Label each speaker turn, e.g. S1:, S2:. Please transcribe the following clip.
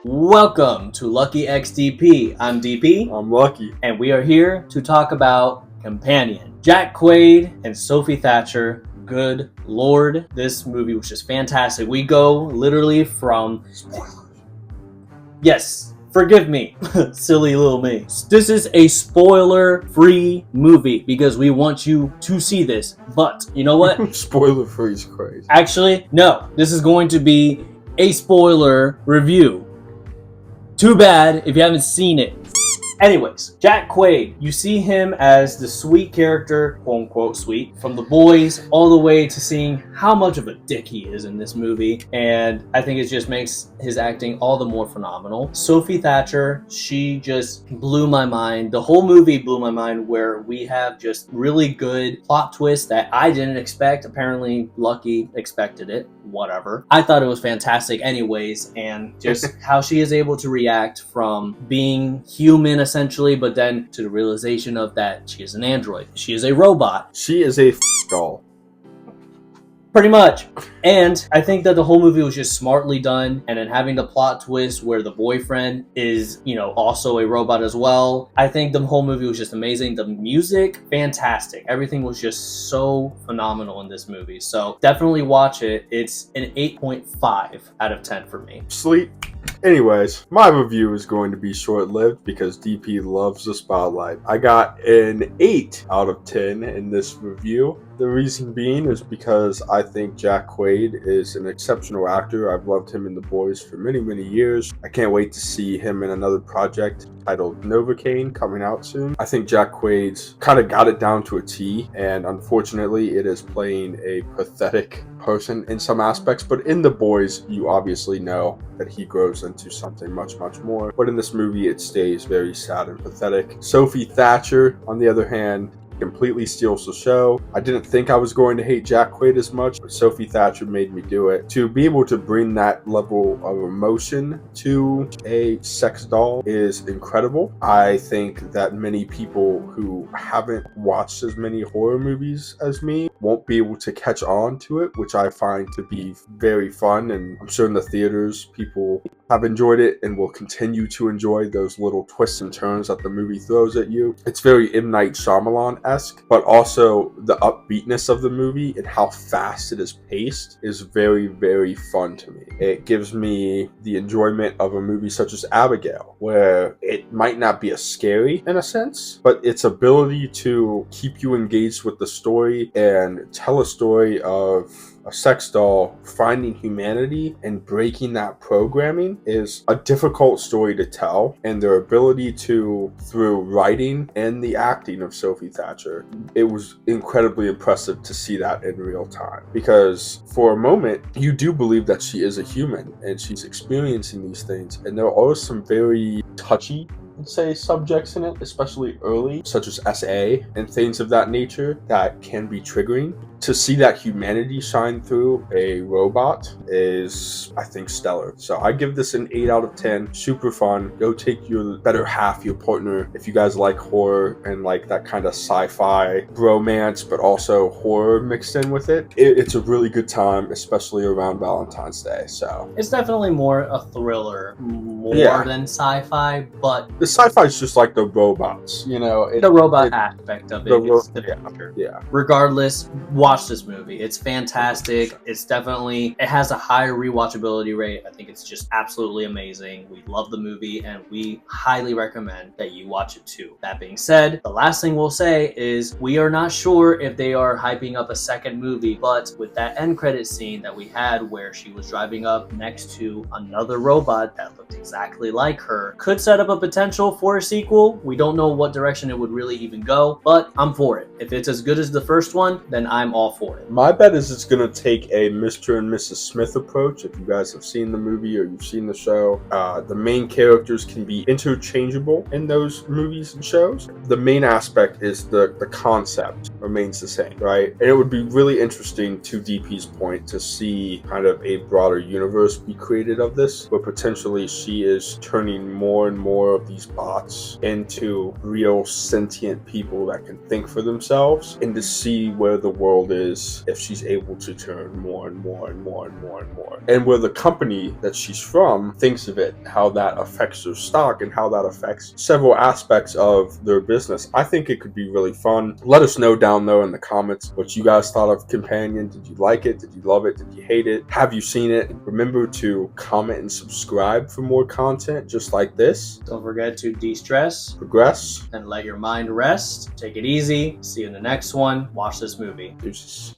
S1: Welcome to Lucky XDP. I'm DP,
S2: I'm Lucky.
S1: and we are here to talk about Companion. Jack Quaid and Sophie Thatcher. Good Lord, this movie was just fantastic. We go literally from... Yes, forgive me, silly little me. This is a spoiler-free movie because we want you to see this. But you know what?
S2: Spoiler free is crazy.
S1: Actually, no. This is going to be a spoiler review. Too bad if you haven't seen it. Anyways, Jack Quaid, you see him as the sweet character, quote unquote sweet, from The Boys all the way to seeing how much of a dick he is in this movie. And I think it just makes his acting all the more phenomenal. Sophie Thatcher, she just blew my mind. The whole movie blew my mind, where we have just really good plot twists that I didn't expect. Apparently, Lucky expected it. Whatever. I thought it was fantastic anyways, and just how she is able to react from being human essentially, but then to the realization of that she is an android. She is a robot.
S2: She is a doll.
S1: Pretty much. And I think that the whole movie was just smartly done, and then having the plot twist where the boyfriend is, also a robot as well. I think the whole movie was just amazing. The music, fantastic. Everything was just so phenomenal in this movie. So definitely watch it. It's an 8.5 out of 10 for me.
S2: Sleep. Anyways, my review is going to be short-lived because DP loves the spotlight. I got an 8 out of 10 in this review. The reason being is because I think Jack Quaid is an exceptional actor. I've loved him in The Boys for many, many years. I can't wait to see him in another project titled Novocaine coming out soon. I think Jack Quaid's kind of got it down to a T, and unfortunately it is playing a pathetic person in some aspects, but in The Boys you obviously know that he grows into something much, much more. But in this movie it stays very sad and pathetic. Sophie Thatcher, on the other hand, completely steals the show. I didn't think I was going to hate Jack Quaid as much, but Sophie Thatcher made me do it. To be able to bring that level of emotion to a sex doll is incredible. I think that many people who haven't watched as many horror movies as me won't be able to catch on to it, which I find to be very fun, and I'm sure in the theaters people have enjoyed it and will continue to enjoy those little twists and turns that the movie throws at you. It's very M. Night Shyamalan-esque, but also the upbeatness of the movie and how fast it is paced is very, very fun to me. It gives me the enjoyment of a movie such as Abigail, where it might not be as scary in a sense, but its ability to keep you engaged with the story and tell a story of a sex doll finding humanity and breaking that programming is a difficult story to tell, and their ability to, through writing and the acting of Sophie Thatcher, it was incredibly impressive to see that in real time, because for a moment you do believe that she is a human and she's experiencing these things, and there are some very touchy subjects in it, especially early, such as SA and things of that nature that can be triggering. To see that humanity shine through a robot is, I think, stellar. So I give this an 8 out of 10. Super fun. Go take your better half, your partner, if you guys like horror and like that kind of sci-fi bromance, but also horror mixed in with it. It's a really good time, especially around Valentine's Day. So
S1: It's definitely more a thriller, more than sci-fi, but
S2: the sci-fi is just like the robots,
S1: the robot aspect of it is the picture.
S2: Yeah.
S1: Regardless, watch this movie. It's fantastic. It has a high rewatchability rate. I think it's just absolutely amazing. We love the movie and we highly recommend that you watch it too. That being said, the last thing we'll say is we are not sure if they are hyping up a second movie, but with that end credit scene that we had where she was driving up next to another robot that looked exactly like her, could set up a potential for a sequel. We don't know what direction it would really even go, but I'm for it. If it's as good as the first one, then I'm all for it.
S2: My bet is it's going to take a Mr. and Mrs. Smith approach. If you guys have seen the movie or you've seen the show, the main characters can be interchangeable in those movies and shows. The main aspect is the concept remains the same, right? And it would be really interesting, to DP's point, to see kind of a broader universe be created of this, where potentially she is turning more and more of these bots into real sentient people that can think for themselves, and to see where the world world is if she's able to turn more and more and more and more and more. And where the company that she's from thinks of it, how that affects their stock and how that affects several aspects of their business. I think it could be really fun. Let us know down there in the comments what you guys thought of Companion. Did you like it? Did you love it? Did you hate it? Have you seen it? Remember to comment and subscribe for more content just like this.
S1: Don't forget to de-stress
S2: Progress.
S1: and let your mind rest. Take it easy. See you in the next one. Watch this movie.
S2: Deuces.